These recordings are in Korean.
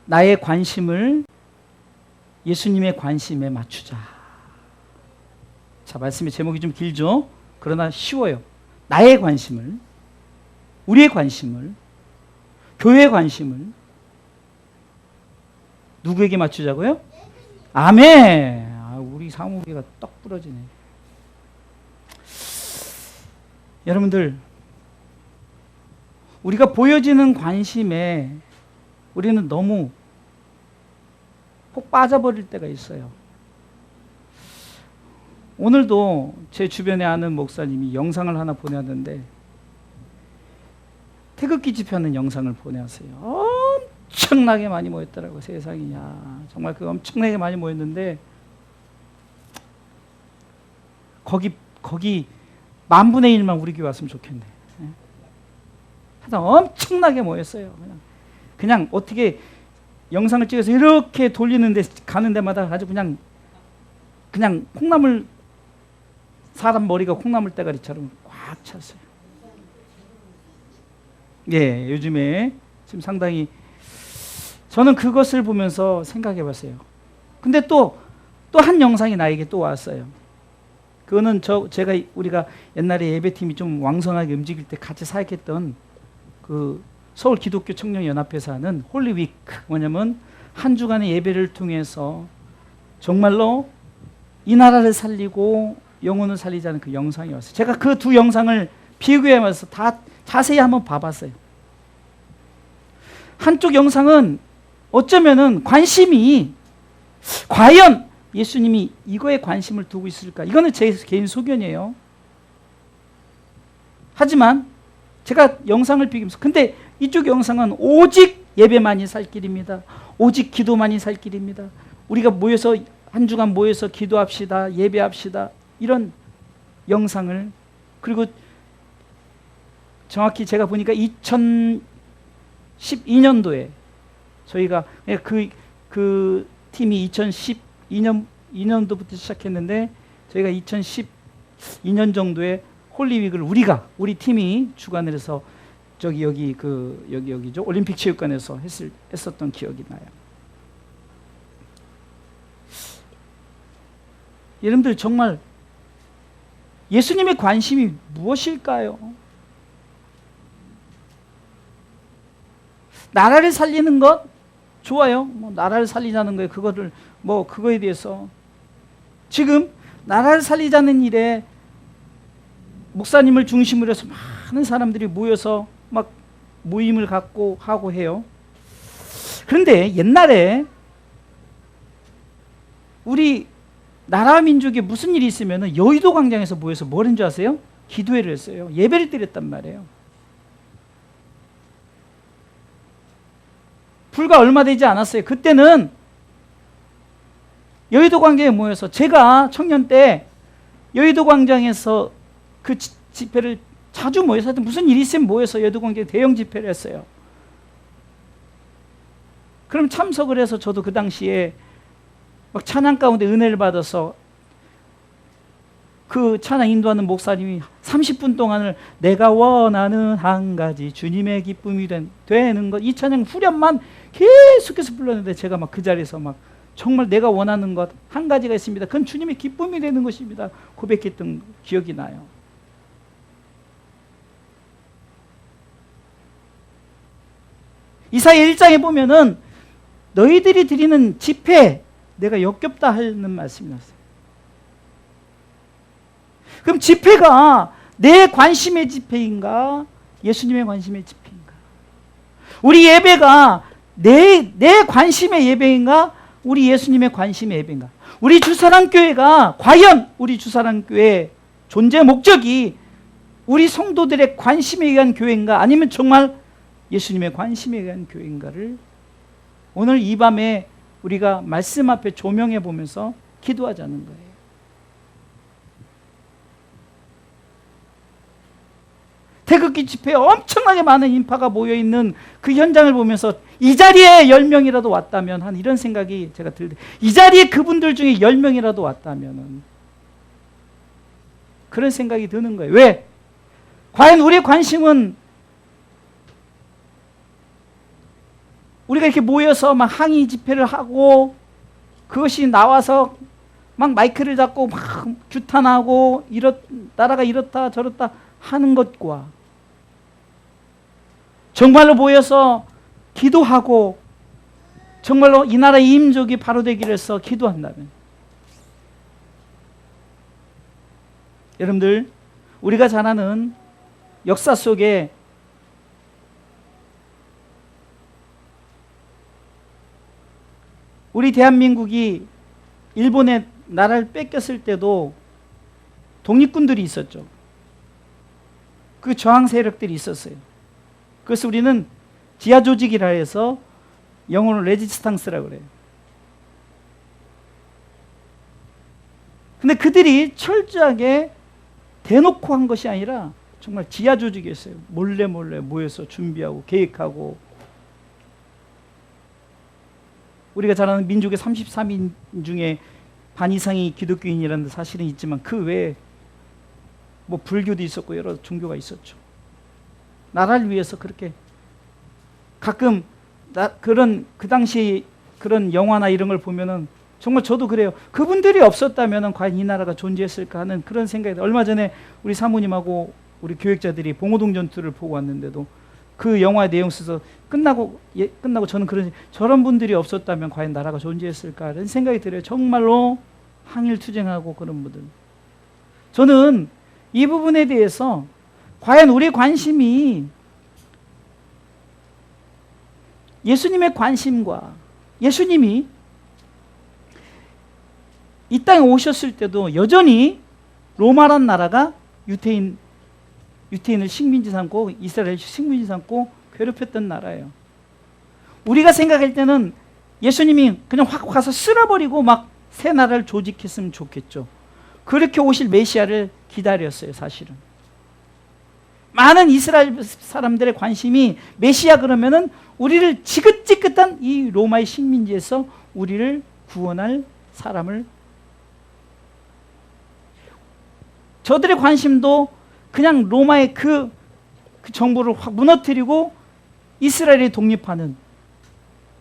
나의 관심을 예수님의 관심에 맞추자. 자, 말씀의 제목이 좀 길죠? 그러나 쉬워요. 나의 관심을, 우리의 관심을, 교회의 관심을 누구에게 맞추자고요? 아멘. 우리 사무기가 떡 부러지네. 여러분들, 우리가 보여지는 관심에 우리는 너무 폭 빠져버릴 때가 있어요. 오늘도 제 주변에 아는 목사님이 영상을 하나 보내왔는데, 태극기 집회하는 영상을 보내왔어요. 엄청나게 많이 모였더라고요. 세상이. 야, 정말 그 엄청나게 많이 모였는데, 거기 10,000,000,000 우리 교회 왔으면 좋겠네. 하여튼 엄청나게 모였어요. 그냥 어떻게 영상을 찍어서 이렇게 돌리는데, 가는 데마다 아주 그냥 콩나물, 사람 머리가 콩나물 대가리처럼 꽉 찼어요. 예, 요즘에 지금 상당히 저는 그것을 보면서 생각해 봤어요. 근데 또 한 영상이 나에게 또 왔어요. 그거는 우리가 옛날에 예배팀이 좀 왕성하게 움직일 때 같이 사역했던 그 서울 기독교 청년 연합회에서 하는 홀리위크, 뭐냐면 한 주간의 예배를 통해서 정말로 이 나라를 살리고 영혼을 살리자는 그 영상이 왔어요. 제가 그 두 영상을 비교해서 다 자세히 한번 봐봤어요. 한쪽 영상은 어쩌면은 관심이 과연 예수님이 이거에 관심을 두고 있을까? 이거는 제 개인 소견이에요. 하지만 제가 영상을 비교하면서, 근데 이쪽 영상은 오직 예배만이 살 길입니다. 오직 기도만이 살 길입니다. 우리가 모여서 한 주간 모여서 기도합시다. 예배합시다. 이런 영상을, 그리고 정확히 제가 보니까 2012년도에 저희가 그 팀이 2012년도부터 시작했는데, 저희가 2012년 정도에 홀리위크를 우리 팀이 주관을 해서 여기죠, 올림픽 체육관에서 했었던 기억이 나요. 여러분들, 정말 예수님의 관심이 무엇일까요? 나라를 살리는 것 좋아요. 나라를 살리자는 거예요. 그거에 대해서 지금 나라를 살리자는 일에 목사님을 중심으로 해서 많은 사람들이 모여서 막 모임을 갖고 하고 해요. 그런데 옛날에 우리 나라 민족에 무슨 일이 있으면 여의도 광장에서 모여서 뭘 한 줄 아세요? 기도회를 했어요. 예배를 드렸단 말이에요. 불과 얼마 되지 않았어요. 그때는 여의도 광장에 모여서, 제가 청년 때 여의도 광장에서 그 집회를 자주 모여서, 무슨 일이 있으면 모여서 여의도 광장에 대형 집회를 했어요. 그럼 참석을 해서 저도 그 당시에 막 찬양 가운데 은혜를 받아서 그 찬양 인도하는 목사님이 30분 동안을 내가 원하는 한 가지 주님의 기쁨이 되는 것, 이 찬양 후렴만 계속해서 불렀는데, 제가 막 그 자리에서 막 정말 내가 원하는 것 한 가지가 있습니다. 그건 주님의 기쁨이 되는 것입니다. 고백했던 기억이 나요. 이사야 1장에 보면은 너희들이 드리는 집회 내가 역겹다 하는 말씀이 났어요. 그럼 집회가 내 관심의 집회인가? 예수님의 관심의 집회인가? 우리 예배가 내 관심의 예배인가? 우리 예수님의 관심의 예배인가? 우리 주사랑교회가 과연 우리 주사랑교회 존재 목적이 우리 성도들의 관심에 의한 교회인가? 아니면 정말 예수님의 관심에 의한 교회인가를 오늘 이 밤에 우리가 말씀 앞에 조명해 보면서 기도하자는 거예요. 태극기 집회에 엄청나게 많은 인파가 모여있는 그 현장을 보면서 이 자리에 10명이라도 왔다면, 한 이런 생각이 제가 들때, 이 자리에 그분들 중에 10명이라도 왔다면, 그런 생각이 드는 거예요. 왜? 과연 우리의 관심은 우리가 이렇게 모여서 막 항의 집회를 하고 그것이 나와서 막 마이크를 잡고 막 규탄하고 나라가 이렇다 저렇다 하는 것과 정말로 모여서 기도하고 정말로 이 나라의 임족이 바로 되기를 해서 기도한다면, 여러분들, 우리가 잘 아는 역사 속에 우리 대한민국이 일본의 나라를 뺏겼을 때도 독립군들이 있었죠. 그 저항 세력들이 있었어요. 그래서 우리는 지하 조직이라 해서 영어로 레지스탕스라고 그래요. 근데 그들이 철저하게 대놓고 한 것이 아니라 정말 지하 조직이었어요. 몰래 모여서 준비하고 계획하고. 우리가 잘 아는 민족의 33인 중에 반 이상이 기독교인이라는 사실은 있지만 그 외에 뭐 불교도 있었고 여러 종교가 있었죠. 나라를 위해서 그렇게 가끔 그 당시 그런 영화나 이런 걸 보면은 정말 저도 그래요. 그분들이 없었다면 과연 이 나라가 존재했을까 하는 그런 생각이. 얼마 전에 우리 사모님하고 우리 교육자들이 봉오동 전투를 보고 왔는데도 그 영화의 내용 써서 끝나고 저는 저런 분들이 없었다면 과연 나라가 존재했을까 이런 생각이 들어요. 정말로 항일투쟁하고 그런 분들. 저는 이 부분에 대해서 과연 우리의 관심이 예수님의 관심과 예수님이 이 땅에 오셨을 때도 여전히 로마란 나라가 유태인을 식민지 삼고 이스라엘 식민지 삼고 괴롭혔던 나라예요. 우리가 생각할 때는 예수님이 그냥 확 와서 쓸어버리고 막 새 나라를 조직했으면 좋겠죠. 그렇게 오실 메시아를 기다렸어요. 사실은 많은 이스라엘 사람들의 관심이 메시아 그러면은 우리를 지긋지긋한 이 로마의 식민지에서 우리를 구원할 사람을, 저들의 관심도 그냥 로마의 그 정부를 확 무너뜨리고 이스라엘이 독립하는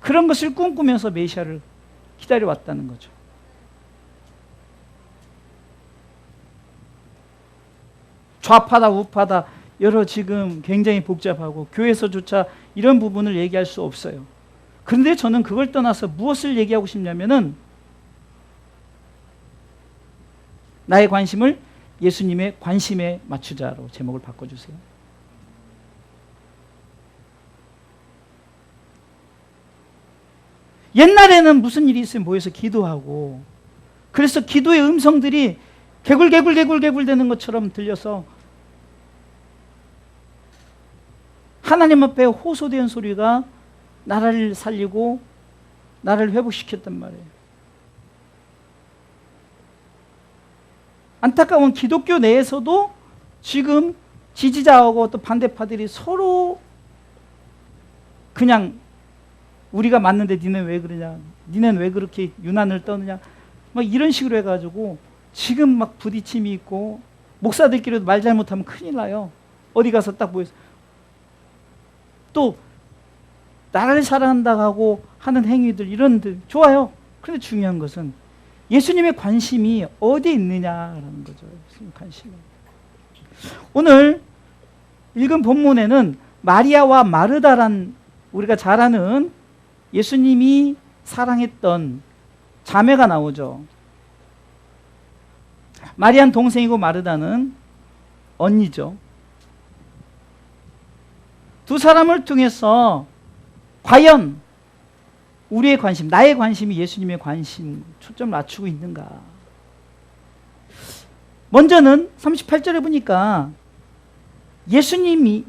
그런 것을 꿈꾸면서 메시아를 기다려왔다는 거죠. 좌파다 우파다 여러 지금 굉장히 복잡하고 교회에서조차 이런 부분을 얘기할 수 없어요. 그런데 저는 그걸 떠나서 무엇을 얘기하고 싶냐면은 나의 관심을 예수님의 관심에 맞추자로 제목을 바꿔주세요. 옛날에는 무슨 일이 있으면 모여서 기도하고, 그래서 기도의 음성들이 개굴 되는 것처럼 들려서 하나님 앞에 호소된 소리가 나라를 살리고 나라를 회복시켰단 말이에요. 안타까운 기독교 내에서도 지금 지지자하고 또 반대파들이 서로 그냥 우리가 맞는데 니는 왜 그러냐, 니는 왜 그렇게 유난을 떠느냐, 막 이런 식으로 해가지고 지금 막 부딪힘이 있고, 목사들끼리도 말 잘못하면 큰일 나요. 어디 가서 딱 보여서 또 나라를 사랑한다고 하고 하는 행위들, 이런들 좋아요. 그런데 중요한 것은 예수님의 관심이 어디에 있느냐라는 거죠. 예수님 관심이. 오늘 읽은 본문에는 마리아와 마르다란 우리가 잘 아는 예수님이 사랑했던 자매가 나오죠. 마리아는 동생이고 마르다는 언니죠. 두 사람을 통해서 과연 우리의 관심, 나의 관심이 예수님의 관심 초점을 맞추고 있는가? 먼저는 38절에 보니까 예수님이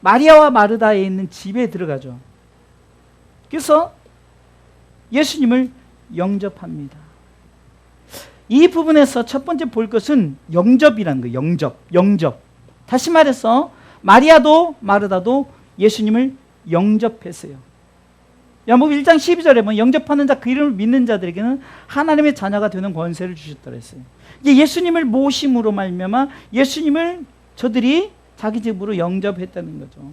마리아와 마르다에 있는 집에 들어가죠. 그래서 예수님을 영접합니다. 이 부분에서 첫 번째 볼 것은 영접이라는 거예요. 영접. 다시 말해서 마리아도 마르다도 예수님을 영접했어요. 야고보 1장 12절에 보면 영접하는 자, 그 이름을 믿는 자들에게는 하나님의 자녀가 되는 권세를 주셨다고 했어요. 이제 예수님을 모심으로 말미암아 예수님을 저들이 자기 집으로 영접했다는 거죠.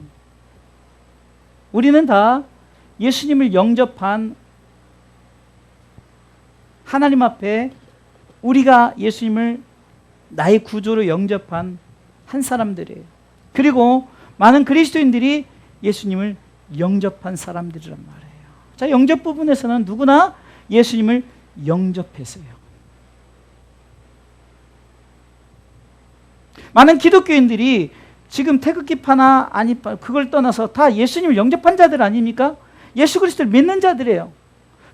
우리는 다 예수님을 영접한 하나님 앞에 우리가 예수님을 나의 구조로 영접한 한 사람들이에요. 그리고 많은 그리스도인들이 예수님을 영접한 사람들이란 말이에요. 자, 영접 부분에서는 누구나 예수님을 영접했어요. 많은 기독교인들이 지금 태극기파나 아니 그걸 떠나서 다 예수님을 영접한 자들 아닙니까? 예수 그리스도를 믿는 자들이에요.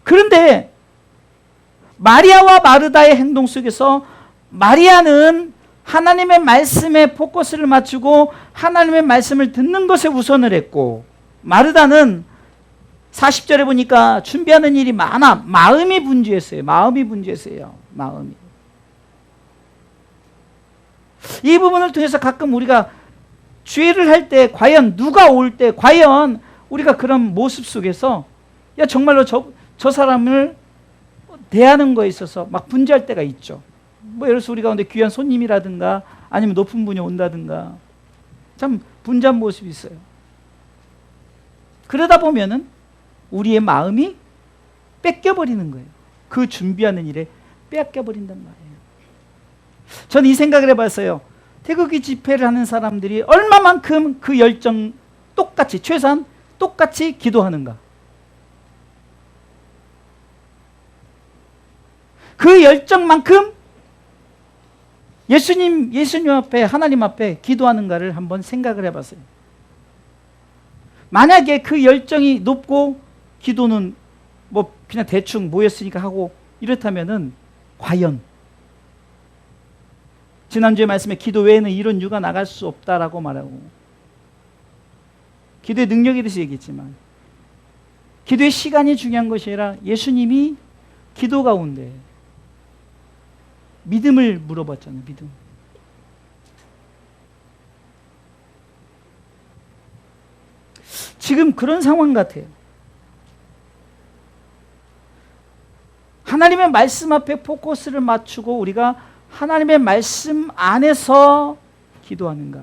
그런데 마리아와 마르다의 행동 속에서 마리아는 하나님의 말씀에 포커스를 맞추고 하나님의 말씀을 듣는 것에 우선을 했고, 마르다는 40절에 보니까 준비하는 일이 많아 마음이 분주했어요. 마음이 분주했어요. 마음이. 이 부분을 통해서 가끔 우리가 주의를 할 때 과연 누가 올 때 과연 우리가 그런 모습 속에서 야 정말로 저 사람을 대하는 거에 있어서 막 분주할 때가 있죠. 뭐 예를 들어서 우리 가운데 귀한 손님이라든가 아니면 높은 분이 온다든가 참 분주한 모습이 있어요. 그러다 보면은 우리의 마음이 뺏겨버리는 거예요. 그 준비하는 일에 뺏겨버린단 말이에요. 저는 이 생각을 해봤어요. 태극기 집회를 하는 사람들이 얼마만큼 그 열정 똑같이 최소한 똑같이 기도하는가. 그 열정만큼 예수님 앞에 하나님 앞에 기도하는가를 한번 생각을 해봤어요. 만약에 그 열정이 높고 기도는 뭐 그냥 대충 모였으니까 하고 이렇다면은 과연 지난주에 말씀에 기도 외에는 이런 유가 나갈 수 없다라고 말하고 기도의 능력에 대해서 얘기했지만 기도의 시간이 중요한 것이 아니라 예수님이 기도 가운데 믿음을 물어봤잖아요. 믿음. 지금 그런 상황 같아요. 하나님의 말씀 앞에 포커스를 맞추고 우리가 하나님의 말씀 안에서 기도하는가?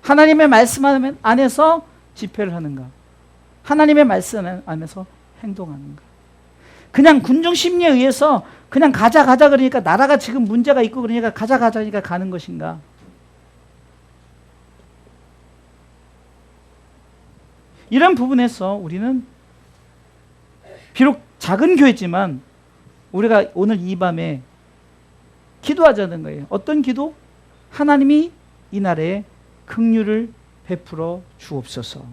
하나님의 말씀 안에서 집회를 하는가? 하나님의 말씀 안에서 행동하는가? 그냥 군중 심리에 의해서 그냥 가자 그러니까 나라가 지금 문제가 있고 그러니까 가자 하니까 가는 것인가? 이런 부분에서 우리는 비록 작은 교회지만 우리가 오늘 이 밤에 기도하자는 거예요. 어떤 기도? 하나님이 이 나라에 긍휼을 베풀어 주옵소서.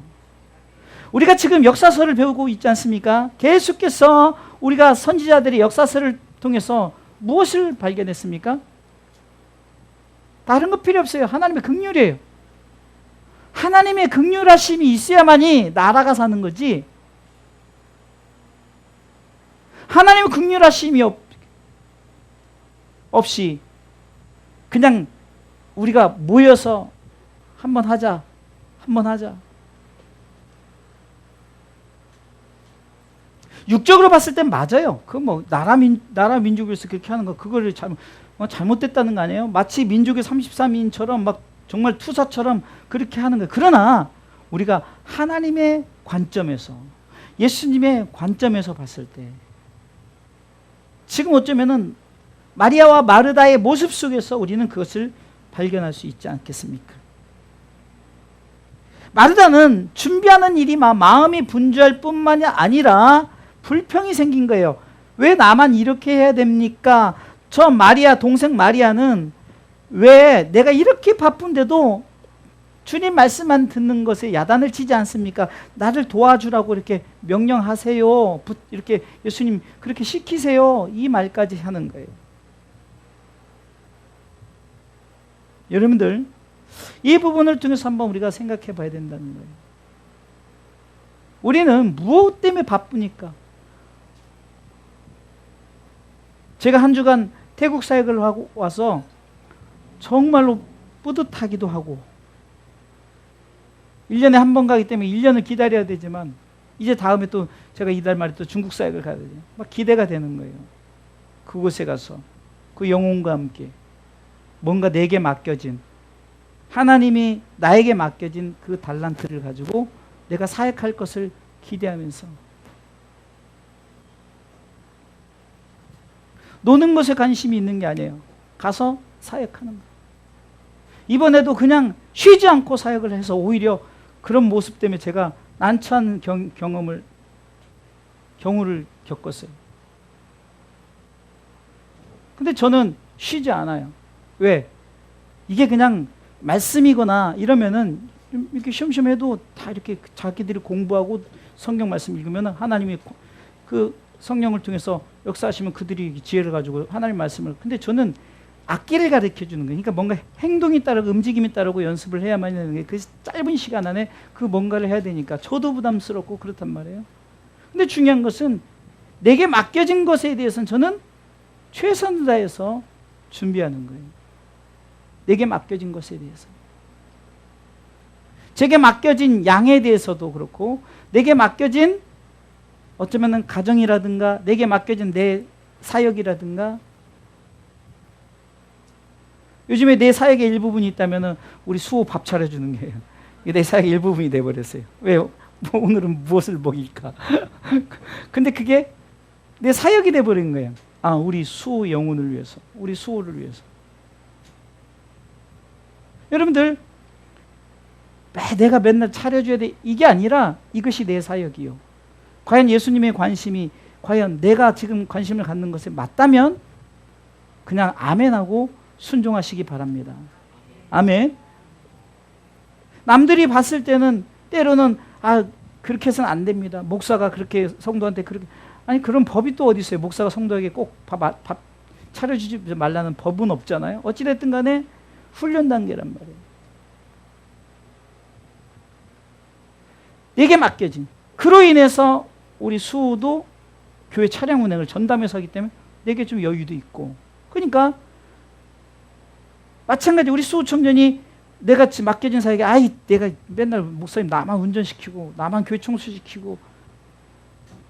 우리가 지금 역사서를 배우고 있지 않습니까? 계속해서 우리가 선지자들의 역사서를 통해서 무엇을 발견했습니까? 다른 거 필요 없어요. 하나님의 긍휼이에요. 하나님의 긍휼하심이 있어야만이 나라가 사는 거지. 하나님의 긍휼하심이 없이 그냥 우리가 모여서 한번 하자. 육적으로 봤을 땐 맞아요. 그 뭐 나라 민족에서 그렇게 하는 거 그거를 잘못됐다는 거 아니에요? 마치 민족의 33인처럼 막 정말 투사처럼 그렇게 하는 거예요. 그러나 우리가 하나님의 관점에서 예수님의 관점에서 봤을 때 지금 어쩌면은 마리아와 마르다의 모습 속에서 우리는 그것을 발견할 수 있지 않겠습니까? 마르다는 준비하는 일이 마음이 분주할 뿐만이 아니라 불평이 생긴 거예요. 왜 나만 이렇게 해야 됩니까? 저 마리아, 동생 마리아는 왜 내가 이렇게 바쁜데도 주님 말씀만 듣는 것에 야단을 치지 않습니까? 나를 도와주라고 이렇게 명령하세요. 이렇게 예수님 그렇게 시키세요. 이 말까지 하는 거예요. 여러분들 이 부분을 통해서 한번 우리가 생각해 봐야 된다는 거예요. 우리는 무엇 때문에 바쁘니까? 제가 한 주간 태국 사역을 하고 와서 정말로 뿌듯하기도 하고 1년에 한 번 가기 때문에 1년을 기다려야 되지만 이제 다음에 또 제가 이달 말에 또 중국 사역을 가야 되죠. 막 기대가 되는 거예요. 그곳에 가서 그 영혼과 함께 뭔가 내게 맡겨진 하나님이 나에게 맡겨진 그 달란트를 가지고 내가 사역할 것을 기대하면서 노는 것에 관심이 있는 게 아니에요. 가서 사역하는 거예요. 이번에도 그냥 쉬지 않고 사역을 해서 오히려 그런 모습 때문에 제가 난처한 경우를 겪었어요. 근데 저는 쉬지 않아요. 왜? 이게 그냥 말씀이거나 이러면은 이렇게 쉬엄쉬엄 해도 다 이렇게 자기들이 공부하고 성경 말씀 읽으면 하나님이 그 성령을 통해서 역사하시면 그들이 지혜를 가지고 하나님 말씀을. 근데 저는 악기를 가르쳐 주는 거예요. 그러니까 뭔가 행동이 따르고 움직임이 따르고 연습을 해야만 하는 게 그 짧은 시간 안에 그 뭔가를 해야 되니까 저도 부담스럽고 그렇단 말이에요. 근데 중요한 것은 내게 맡겨진 것에 대해서는 저는 최선을 다해서 준비하는 거예요. 내게 맡겨진 것에 대해서. 제게 맡겨진 양에 대해서도 그렇고 내게 맡겨진 어쩌면 가정이라든가 내게 맡겨진 내 사역이라든가 요즘에 내 사역의 일부분이 있다면 우리 수호 밥 차려주는 게 내 사역의 일부분이 돼버렸어요. 왜요? 뭐 오늘은 무엇을 먹일까? 근데 그게 내 사역이 돼버린 거예요. 아, 우리 수호 영혼을 위해서, 우리 수호를 위해서. 여러분들 내가 맨날 차려줘야 돼 이게 아니라 이것이 내 사역이요. 과연 예수님의 관심이 과연 내가 지금 관심을 갖는 것에 맞다면 그냥 아멘하고 순종하시기 바랍니다. 아멘. 남들이 봤을 때는 때로는 그렇게 해서는 안 됩니다. 목사가 그렇게 성도한테 그렇게 아니 그런 법이 또 어디 있어요? 목사가 성도에게 꼭 밥 차려주지 말라는 법은 없잖아요. 어찌됐든 간에 훈련 단계란 말이에요. 내게 맡겨진 그로 인해서 우리 수호도 교회 차량 운행을 전담해서 하기 때문에 내게 좀 여유도 있고 그러니까 마찬가지 우리 수호 청년이 내가 맡겨진 사역에 내가 맨날 목사님 나만 운전시키고 나만 교회 청소시키고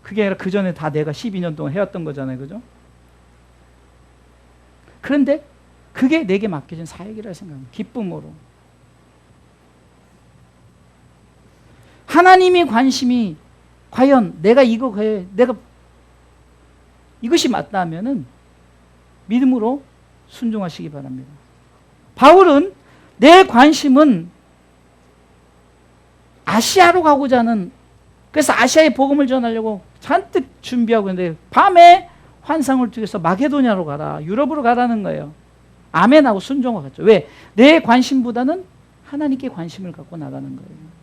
그게 아니라 그 전에 다 내가 12년 동안 해왔던 거잖아요. 그죠? 그런데 그게 내게 맡겨진 사역이라 생각합니다. 기쁨으로. 하나님의 관심이 과연 내가 이것이 맞다 하면은 믿음으로 순종하시기 바랍니다. 바울은 내 관심은 아시아로 가고자 하는 그래서 아시아에 복음을 전하려고 잔뜩 준비하고 있는데 밤에 환상을 통해서 마게도냐로 가라 유럽으로 가라는 거예요. 아멘하고 순종하겠죠. 왜? 내 관심보다는 하나님께 관심을 갖고 나가는 거예요.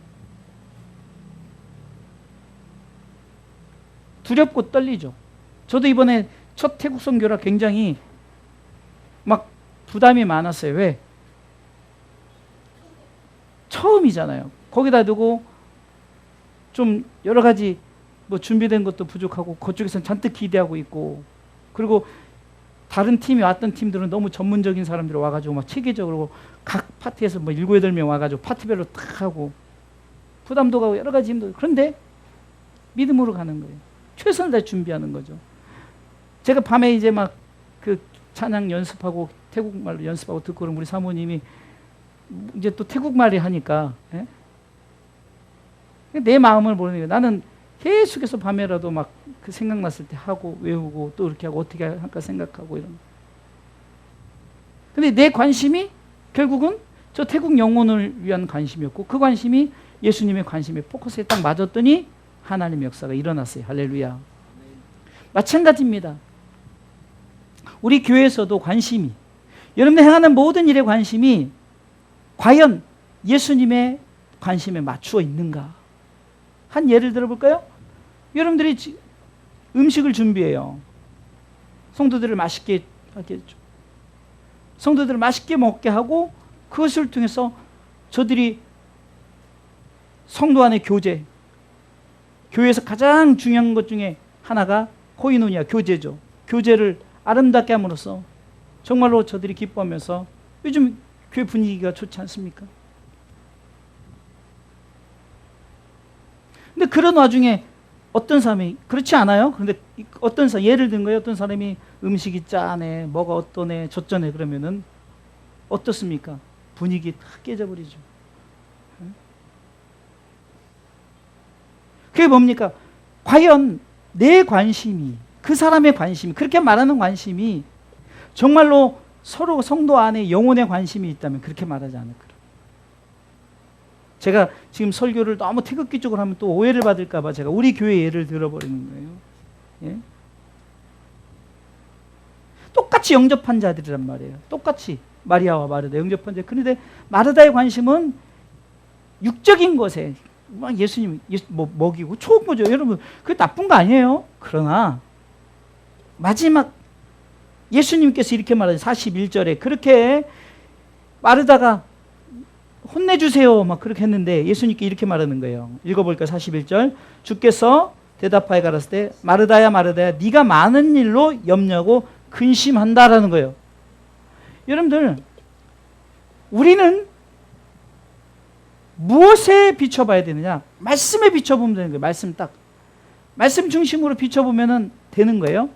두렵고 떨리죠. 저도 이번에 첫 태국 선교라 굉장히 막 부담이 많았어요. 왜? 처음이잖아요. 거기다 두고 좀 여러 가지 뭐 준비된 것도 부족하고 그쪽에서는 잔뜩 기대하고 있고 그리고 다른 팀이 왔던 팀들은 너무 전문적인 사람들이 와가지고 막 체계적으로 각 파티에서 뭐 7, 8명 와가지고 파티별로 탁 하고 부담도 가고 여러 가지 힘들고 그런데 믿음으로 가는 거예요. 최선을 다해 준비하는 거죠. 제가 밤에 이제 막 그 찬양 연습하고 태국말로 연습하고 듣고 그러면 우리 사모님이 이제 또 태국말이 하니까 내 마음을 모르는 거예요. 나는 계속해서 밤에라도 막 그 생각났을 때 하고 외우고 또 이렇게 하고 어떻게 할까 생각하고 이런. 근데 내 관심이 결국은 저 태국 영혼을 위한 관심이었고 그 관심이 예수님의 관심에 포커스에 딱 맞았더니 하나님의 역사가 일어났어요. 할렐루야. 마찬가지입니다. 우리 교회에서도 관심이 여러분들 행하는 모든 일에 관심이 과연 예수님의 관심에 맞추어 있는가? 한 예를 들어볼까요? 여러분들이 음식을 준비해요. 성도들을 맛있게 하겠죠. 성도들을 맛있게 먹게 하고 그것을 통해서 저들이 성도 안의 교제, 교회에서 가장 중요한 것 중에 하나가 코이노니아, 교제죠. 교제를 아름답게 함으로써 정말로 저들이 기뻐하면서 요즘 교회 분위기가 좋지 않습니까? 근데 그런 와중에 어떤 사람이 그렇지 않아요? 그런데 어떤 사람 예를 든 거예요. 어떤 사람이 음식이 짜네, 뭐가 어떠네, 저쩌네 그러면은 어떻습니까? 분위기 탁 깨져버리죠. 그게 뭡니까? 과연 내 관심이, 그 사람의 관심이, 그렇게 말하는 관심이 정말로 서로 성도 안에 영혼의 관심이 있다면 그렇게 말하지 않을까. 제가 지금 설교를 너무 태극기적으로 하면 또 오해를 받을까 봐 제가 우리 교회 예를 들어버리는 거예요. 예? 똑같이 영접한 자들이란 말이에요. 똑같이 마리아와 마르다 영접한 자. 그런데 마르다의 관심은 육적인 것에 막 예수님 뭐 먹이고 좋은 거죠. 여러분 그게 나쁜 거 아니에요. 그러나 마지막 예수님께서 이렇게 말하죠. 41절에 그렇게 마르다가 혼내주세요 막 그렇게 했는데 예수님께 이렇게 말하는 거예요. 읽어볼까? 41절. 주께서 대답하여 가라사대 때 마르다야 마르다야 네가 많은 일로 염려하고 근심한다라는 거예요. 여러분들 우리는 무엇에 비춰봐야 되느냐? 말씀에 비춰보면 되는 거예요. 말씀 중심으로 비춰보면 되는 거예요.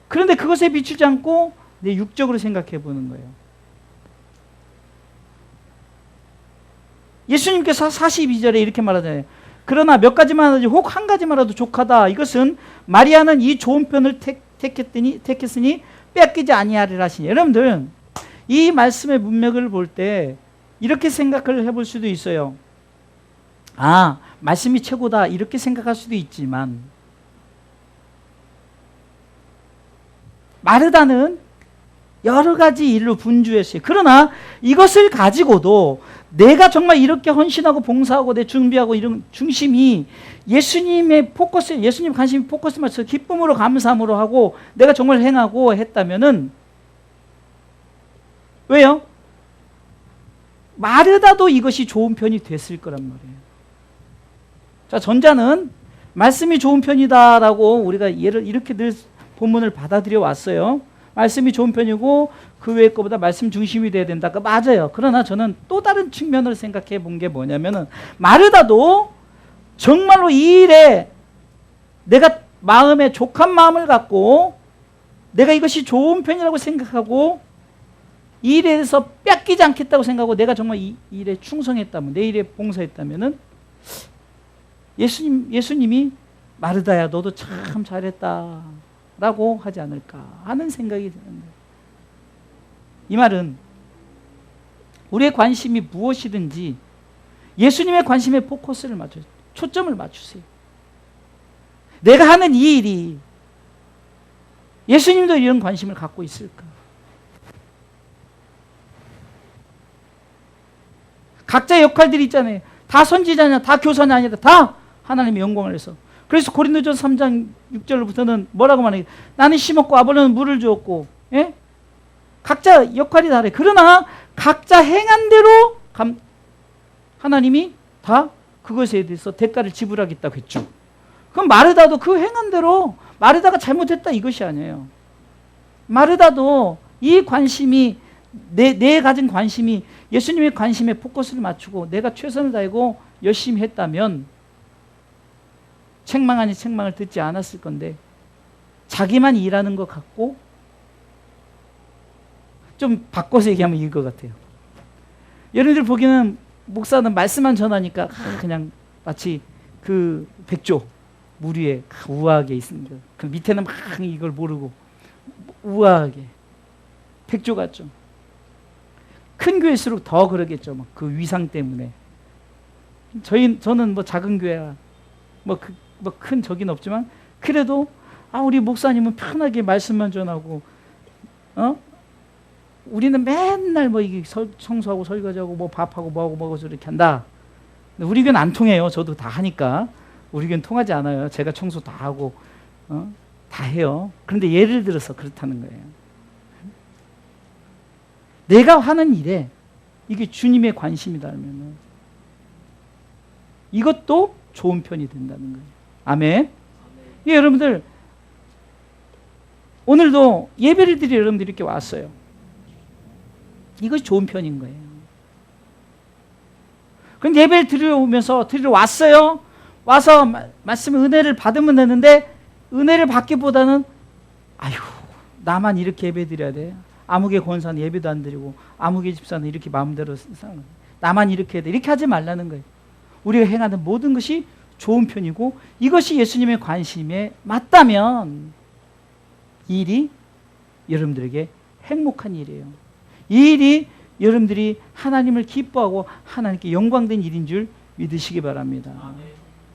그런데 그것에 비추지 않고 내 육적으로 생각해 보는 거예요. 예수님께서 42절에 이렇게 말하잖아요. 그러나 몇 가지만 하지 혹 한 가지만라도 족하다. 이것은 마리아는 이 좋은 편을 택했으니 뺏기지 아니하리라 하시니. 여러분들 이 말씀의 문맥을 볼 때 이렇게 생각을 해볼 수도 있어요. 아, 말씀이 최고다 이렇게 생각할 수도 있지만 마르다는 여러 가지 일로 분주했어요. 그러나 이것을 가지고도 내가 정말 이렇게 헌신하고 봉사하고 내 준비하고 이런 중심이 예수님의 포커스, 예수님 관심이 포커스 맞춰서 기쁨으로 감사함으로 하고 내가 정말 행하고 했다면은 왜요? 마르다도 이것이 좋은 편이 됐을 거란 말이에요. 자, 전자는 말씀이 좋은 편이다라고 우리가 예를 이렇게 늘 본문을 받아들여 왔어요. 말씀이 좋은 편이고 그 외의 것보다 말씀 중심이 돼야 된다. 맞아요. 그러나 저는 또 다른 측면을 생각해 본 게 뭐냐면은 마르다도 정말로 이 일에 내가 마음에 족한 마음을 갖고 내가 이것이 좋은 편이라고 생각하고 이 일에 대해서 뺏기지 않겠다고 생각하고 내가 정말 이 일에 충성했다면 내 일에 봉사했다면은 예수님이 마르다야 너도 참 잘했다 라고 하지 않을까 하는 생각이 드는데 이 말은 우리의 관심이 무엇이든지 예수님의 관심에 포커스를 맞춰요. 초점을 맞추세요. 내가 하는 이 일이 예수님도 이런 관심을 갖고 있을까? 각자의 역할들이 있잖아요. 다 선지자냐, 다 교사냐 아니라 다 하나님의 영광을 위해서. 그래서 고린도전서 3장 6절부터는 뭐라고 말해요? 나는 심었고 아볼로는 물을 주었고, 예? 각자 역할이 다르요. 그러나 각자 행한 대로 하나님이 다 그것에 대해서 대가를 지불하겠다고 했죠. 그럼 마르다도 그 행한 대로 마르다가 잘못했다 이것이 아니에요. 마르다도 이 관심이 내 가진 관심이 예수님의 관심에 포커스를 맞추고 내가 최선을 다하고 열심히 했다면 책망 아닌 책망을 듣지 않았을 건데 자기만 일하는 것 같고 좀 바꿔서 얘기하면 이거 같아요. 여러분들 보기에는 목사는 말씀만 전하니까 그냥 마치 그 백조 물 위에 우아하게 있습니다. 그 밑에는 막 이걸 모르고 우아하게 백조 같죠. 큰 교회일수록 더 그러겠죠. 막 그 위상 때문에. 저는 뭐 작은 교회야. 뭐 큰 적인 없지만 그래도 우리 목사님은 편하게 말씀만 전하고 우리는 맨날 뭐 이게 청소하고 설거지하고 뭐 밥하고 뭐하고 먹어서 이렇게 한다. 근데 우리 교회는 안 통해요. 저도 다 하니까. 우리 교회는 통하지 않아요. 제가 청소 다 하고 다 해요. 그런데 예를 들어서 그렇다는 거예요. 내가 하는 일에 이게 주님의 관심이다면 이것도 좋은 편이 된다는 거예요. 아멘. 예, 여러분들 오늘도 예배를 드리러 여러분들이 이렇게 왔어요. 이것이 좋은 편인 거예요. 그럼 예배를 드리러 왔어요. 와서 말씀 은혜를 받으면 되는데 은혜를 받기보다는 아유 나만 이렇게 예배 드려야 돼. 아무개 권사는 예배도 안 드리고 아무개 집사는 이렇게 마음대로 나만 이렇게 해야 돼. 이렇게 하지 말라는 거예요. 우리가 행하는 모든 것이 좋은 편이고 이것이 예수님의 관심에 맞다면 이 일이 여러분들에게 행복한 일이에요. 이 일이 여러분들이 하나님을 기뻐하고 하나님께 영광된 일인 줄 믿으시기 바랍니다.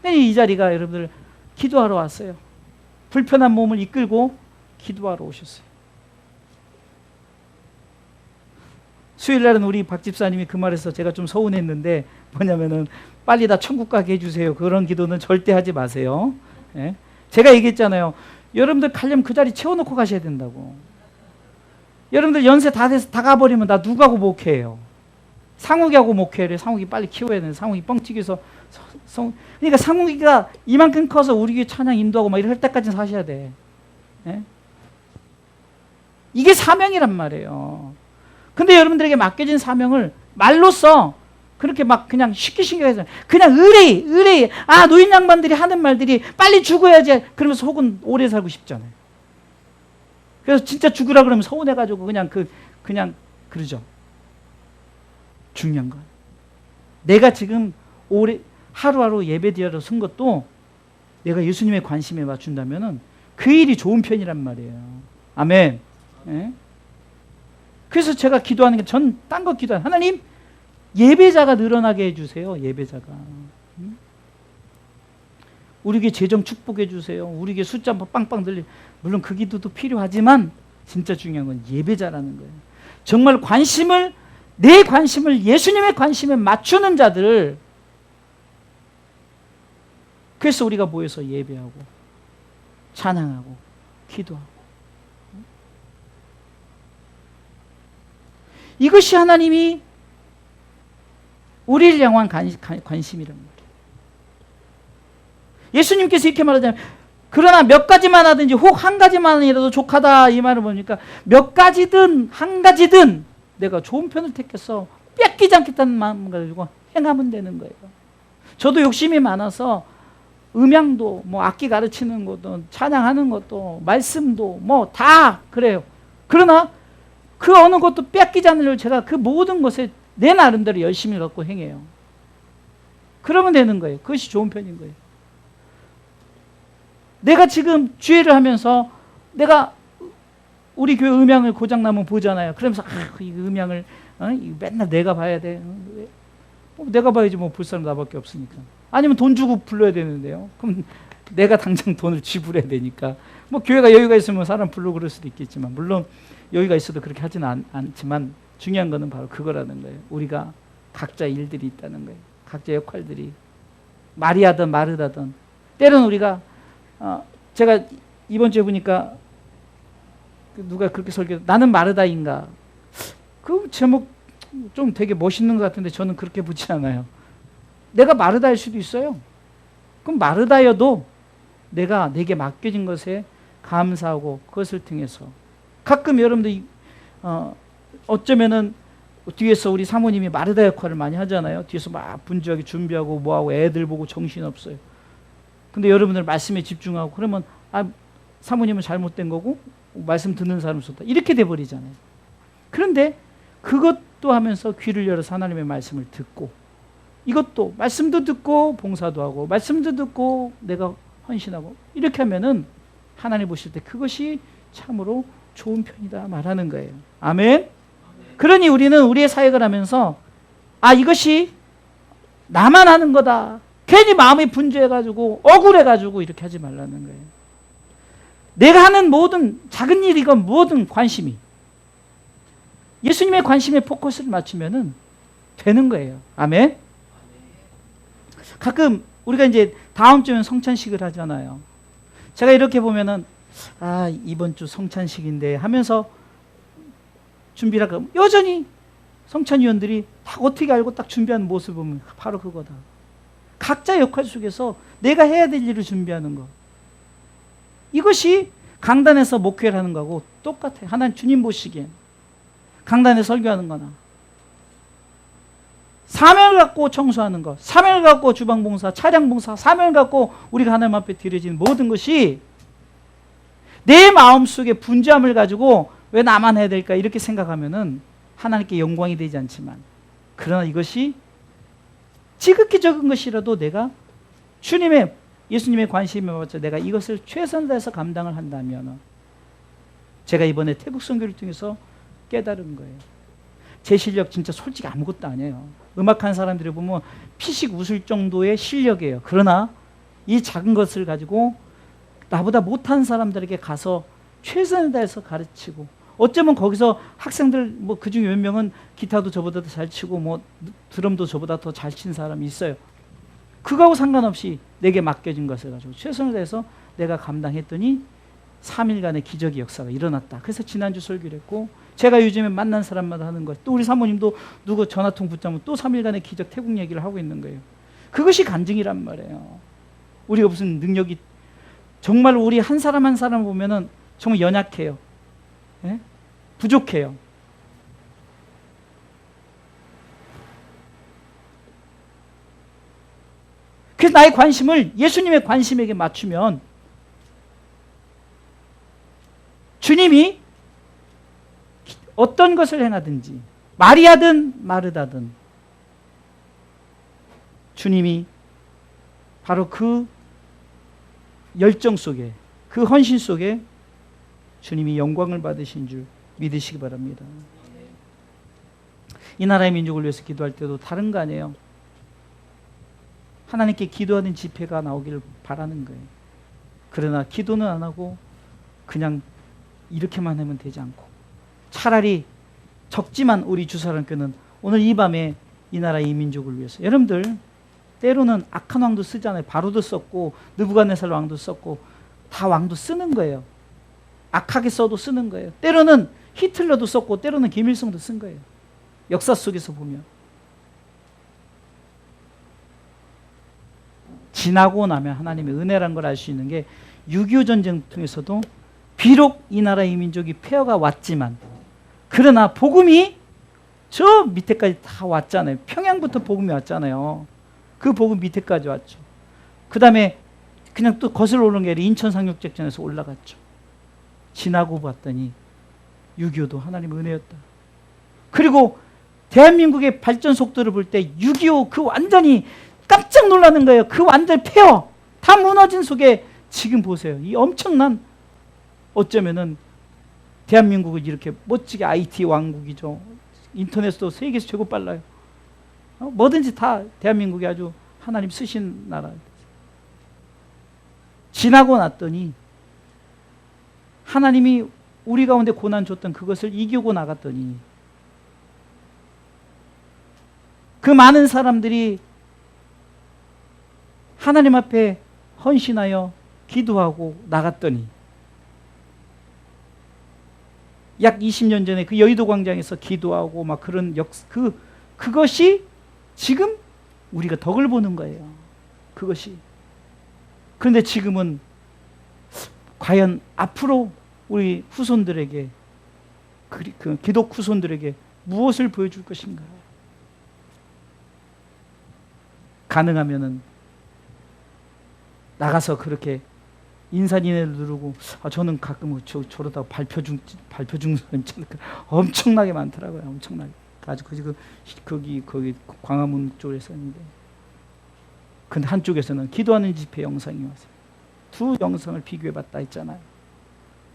이 자리가 여러분들 기도하러 왔어요. 불편한 몸을 이끌고 기도하러 오셨어요. 수요일 날은 우리 박 집사님이 그 말에서 제가 좀 서운했는데 뭐냐면은 빨리 다 천국 가게 해주세요. 그런 기도는 절대 하지 마세요. 예? 제가 얘기했잖아요. 여러분들 가려면 그 자리 채워놓고 가셔야 된다고. 여러분들 연세 다 돼서 다 가버리면 나 누구하고 목회해요? 상욱이하고 목회를 상욱이 빨리 키워야 되는 상욱이 뻥 튀겨서 그러니까 상욱이가 이만큼 커서 우리 교회 찬양 인도하고 막 이럴 때까지는 사셔야 돼. 예? 이게 사명이란 말이에요. 근데 여러분들에게 맡겨진 사명을 말로써 그렇게 막 그냥 쉽게 신경해서 그냥 의뢰 노인 양반들이 하는 말들이 빨리 죽어야지 그러면서 혹은 오래 살고 싶잖아요. 그래서 진짜 죽으라 그러면 서운해가지고 그냥 그러죠. 중요한 건 내가 지금 오래 하루하루 예배드리러 쓴 것도 내가 예수님의 관심에 맞춘다면은 그 일이 좋은 편이란 말이에요. 아멘. 예? 그래서 제가 기도하는 게 전 딴 거 기도해요. 하나님 예배자가 늘어나게 해주세요. 예배자가. 우리 교회 재정 축복해 주세요. 우리 교회 숫자 빵빵 들리. 물론 그 기도도 필요하지만 진짜 중요한 건 예배자라는 거예요. 정말 내 관심을 예수님의 관심에 맞추는 자들을 그래서 우리가 모여서 예배하고 찬양하고 기도하고 이것이 하나님이 우리를 향한 관심이란 말이에요. 예수님께서 이렇게 말하자면 그러나 몇 가지만 하든지 혹 한 가지만이라도 족하다 이 말은 뭡니까? 몇 가지든 한 가지든 내가 좋은 편을 택해서 뺏기지 않겠다는 마음 가지고 행하면 되는 거예요. 저도 욕심이 많아서 음향도 뭐 악기 가르치는 것도 찬양하는 것도 말씀도 뭐 다 그래요. 그러나 그 어느 것도 뺏기지 않으려고 제가 그 모든 것에 내 나름대로 열심히 갖고 행해요. 그러면 되는 거예요. 그것이 좋은 편인 거예요. 내가 지금 주회를 하면서 내가 우리 교회 음향을 고장나면 보잖아요. 그러면서 이 음향을 맨날 내가 봐야 돼. 내가 봐야지 뭐 볼 사람 나밖에 없으니까. 아니면 돈 주고 불러야 되는데요. 그럼 내가 당장 돈을 지불해야 되니까. 뭐 교회가 여유가 있으면 사람 부르고 그럴 수도 있겠지만 물론 여유가 있어도 그렇게 하지는 않지만 중요한 거는 바로 그거라는 거예요. 우리가 각자 일들이 있다는 거예요. 각자 역할들이 말이 하든 마르다든 때로는 우리가 제가 이번 주에 보니까 누가 그렇게 설교 나는 마르다인가 그 제목 좀 되게 멋있는 것 같은데 저는 그렇게 붙지 않아요. 내가 마르다일 수도 있어요. 그럼 마르다여도 내가 내게 맡겨진 것에 감사하고 그것을 통해서 가끔 여러분들 어쩌면은 뒤에서 우리 사모님이 마르다 역할을 많이 하잖아요. 뒤에서 막 분주하게 준비하고 뭐하고 애들 보고 정신없어요. 근데 여러분들 말씀에 집중하고 그러면 사모님은 잘못된 거고 말씀 듣는 사람은 좋다. 이렇게 돼버리잖아요. 그런데 그것도 하면서 귀를 열어서 하나님의 말씀을 듣고 이것도 말씀도 듣고 봉사도 하고 말씀도 듣고 내가 헌신하고 이렇게 하면은 하나님 보실 때 그것이 참으로 좋은 편이다 말하는 거예요. 아멘. 그러니 우리는 우리의 사역을 하면서 이것이 나만 하는 거다. 괜히 마음이 분주해가지고 억울해가지고 이렇게 하지 말라는 거예요. 내가 하는 모든 작은 일이건 모든 관심이 예수님의 관심에 포커스를 맞추면은 되는 거예요. 아멘. 가끔 우리가 이제 다음 주면 성찬식을 하잖아요. 제가 이렇게 보면은 이번 주 성찬식인데 하면서 준비를 하고 여전히 성찬위원들이 딱 어떻게 알고 딱 준비하는 모습을 보면 바로 그거다. 각자 역할 속에서 내가 해야 될 일을 준비하는 거. 이것이 강단에서 목회를 하는 거하고 똑같아요. 하나님 주님 보시기엔 강단에 설교하는 거나 사명을 갖고 청소하는 것, 사명을 갖고 주방봉사, 차량봉사, 사명을 갖고 우리가 하나님 앞에 드려지는 모든 것이 내 마음속에 분주함을 가지고 왜 나만 해야 될까 이렇게 생각하면은 하나님께 영광이 되지 않지만 그러나 이것이 지극히 적은 것이라도 내가 예수님의 관심에 맞춰 내가 이것을 최선을 다해서 감당을 한다면, 제가 이번에 태국 선교를 통해서 깨달은 거예요. 제 실력 진짜 솔직히 아무것도 아니에요. 음악하는 사람들이 보면 피식 웃을 정도의 실력이에요. 그러나 이 작은 것을 가지고 나보다 못한 사람들에게 가서 최선을 다해서 가르치고, 어쩌면 거기서 학생들 뭐 그중에 몇 명은 기타도 저보다 더 잘 치고 뭐 드럼도 저보다 더 잘 치는 사람이 있어요. 그거하고 상관없이 내게 맡겨진 것을 가지고 최선을 다해서 내가 감당했더니 3일간의 기적의 역사가 일어났다. 그래서 지난주 설교를 했고, 제가 요즘에 만난 사람마다 하는 것, 또 우리 사모님도 누구 전화통 붙잡으면 또 3일간의 기적 태국 얘기를 하고 있는 거예요. 그것이 간증이란 말이에요. 우리가 무슨 능력이, 정말 우리 한 사람 한 사람 보면은 정말 연약해요. 예? 부족해요. 그래서 나의 관심을 예수님의 관심에게 맞추면 주님이 어떤 것을 행하든지, 마리아든 마르다든, 주님이 바로 그 열정 속에, 그 헌신 속에 주님이 영광을 받으신 줄 믿으시기 바랍니다. 이 나라의 민족을 위해서 기도할 때도 다른 거 아니에요. 하나님께 기도하는 집회가 나오기를 바라는 거예요. 그러나 기도는 안 하고 그냥 이렇게만 하면 되지 않고, 차라리 적지만 우리 주사랑교는 오늘 이 밤에 이 나라 이 민족을 위해서, 여러분들 때로는 악한 왕도 쓰잖아요. 바로도 썼고 느부갓네살 왕도 썼고 다 왕도 쓰는 거예요. 악하게 써도 쓰는 거예요. 때로는 히틀러도 썼고 때로는 김일성도 쓴 거예요. 역사 속에서 보면 지나고 나면 하나님의 은혜란 걸 알 수 있는 게, 6.25 전쟁 통해서도 비록 이 나라 이 민족이 폐허가 왔지만, 그러나 복음이 저 밑에까지 다 왔잖아요. 평양부터 복음이 왔잖아요. 그 복음 밑에까지 왔죠. 그 다음에 그냥 또 거슬러 오르는 게 아니라 인천 상륙작전에서 올라갔죠. 지나고 봤더니 6.25도 하나님의 은혜였다. 그리고 대한민국의 발전 속도를 볼 때 6.25 그 완전히 깜짝 놀라는 거예요. 그 완전 폐허 다 무너진 속에 지금 보세요. 이 엄청난, 어쩌면은 대한민국은 이렇게 멋지게 IT 왕국이죠. 인터넷도 세계에서 최고 빨라요. 뭐든지 다 대한민국이 아주 하나님 쓰신 나라. 지나고 났더니 하나님이 우리 가운데 고난 줬던 그것을 이기고 나갔더니, 그 많은 사람들이 하나님 앞에 헌신하여 기도하고 나갔더니, 약 20년 전에 그 여의도 광장에서 기도하고 막 그런 그것이 지금 우리가 덕을 보는 거예요. 그것이. 그런데 지금은 과연 앞으로 우리 후손들에게, 그 기독 후손들에게 무엇을 보여줄 것인가? 가능하면은 나가서 그렇게 인사인해를 누르고, 저는 가끔 저러다 발표 중 사람 엄청나게 많더라고요. 엄청나게. 아주 거기 광화문 쪽에서 했는데, 근데 한쪽에서는 기도하는 집회 영상이 왔어요. 두 영상을 비교해봤다 했잖아요.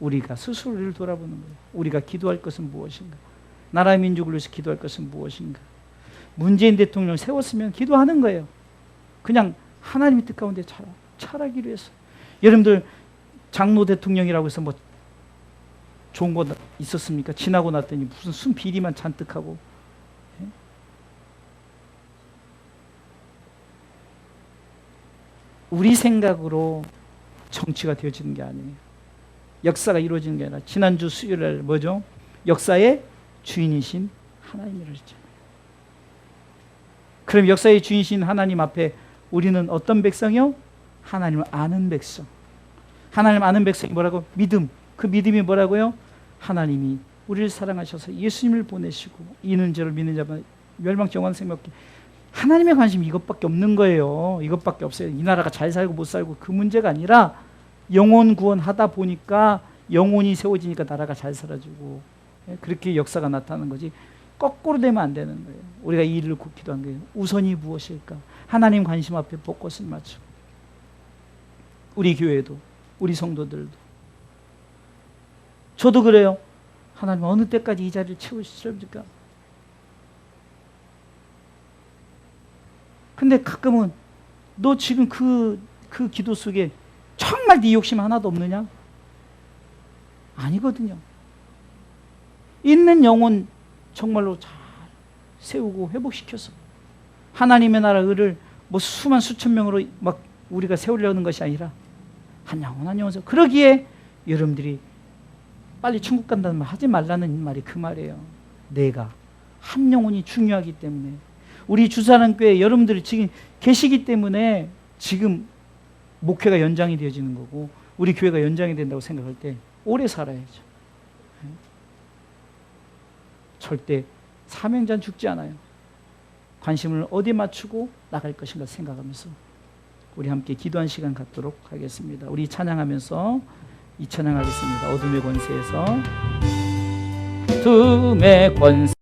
우리가 스스로를 돌아보는 거예요. 우리가 기도할 것은 무엇인가? 나라의 민족을 위해서 기도할 것은 무엇인가? 문재인 대통령을 세웠으면 기도하는 거예요. 그냥 하나님의 뜻 가운데 잘하기로 해서. 여러분들 장로 대통령이라고 해서 뭐 좋은 거 있었습니까? 지나고 났더니 무슨 순 비리만 잔뜩 하고. 우리 생각으로 정치가 되어지는 게 아니에요. 역사가 이루어지는 게 아니라, 지난주 수요일에 뭐죠? 역사의 주인이신 하나님이라 했잖아요. 그럼 역사의 주인이신 하나님 앞에 우리는 어떤 백성이요? 하나님을 아는 백성. 하나님 아는 백성이 뭐라고? 믿음. 그 믿음이 뭐라고요? 하나님이 우리를 사랑하셔서 예수님을 보내시고 이는 저를 믿는 자만 멸망치 영원한 생명 얻게. 하나님의 관심이 이것밖에 없는 거예요. 이것밖에 없어요. 이 나라가 잘 살고 못 살고 그 문제가 아니라, 영혼 구원하다 보니까 영혼이 세워지니까 나라가 잘 살아지고, 그렇게 역사가 나타나는 거지. 거꾸로 되면 안 되는 거예요. 우리가 이 일을 기도한 거예요. 우선이 무엇일까? 하나님 관심 앞에 벚꽃을 맞추고, 우리 교회도, 우리 성도들도. 저도 그래요. 하나님 어느 때까지 이 자리를 채우시렵니까? 근데 가끔은 너 지금 그 기도 속에 정말 네 욕심 하나도 없느냐? 아니거든요. 있는 영혼 정말로 잘 세우고 회복시켜서 하나님의 나라 의를 뭐 수만 수천 명으로 막 우리가 세우려는 것이 아니라 한 영혼 한 영혼. 그러기에 여러분들이 빨리 천국 간다는 말 하지 말라는 말이 그 말이에요. 내가 한 영혼이 중요하기 때문에 우리 주사랑교회 여러분들이 지금 계시기 때문에 지금 목회가 연장이 되어지는 거고 우리 교회가 연장이 된다고 생각할 때 오래 살아야죠. 절대 사명자는 죽지 않아요. 관심을 어디 맞추고 나갈 것인가 생각하면서 우리 함께 기도한 시간 갖도록 하겠습니다. 우리 찬양하면서 이 찬양하겠습니다. 어둠의 권세에서 어둠의 권세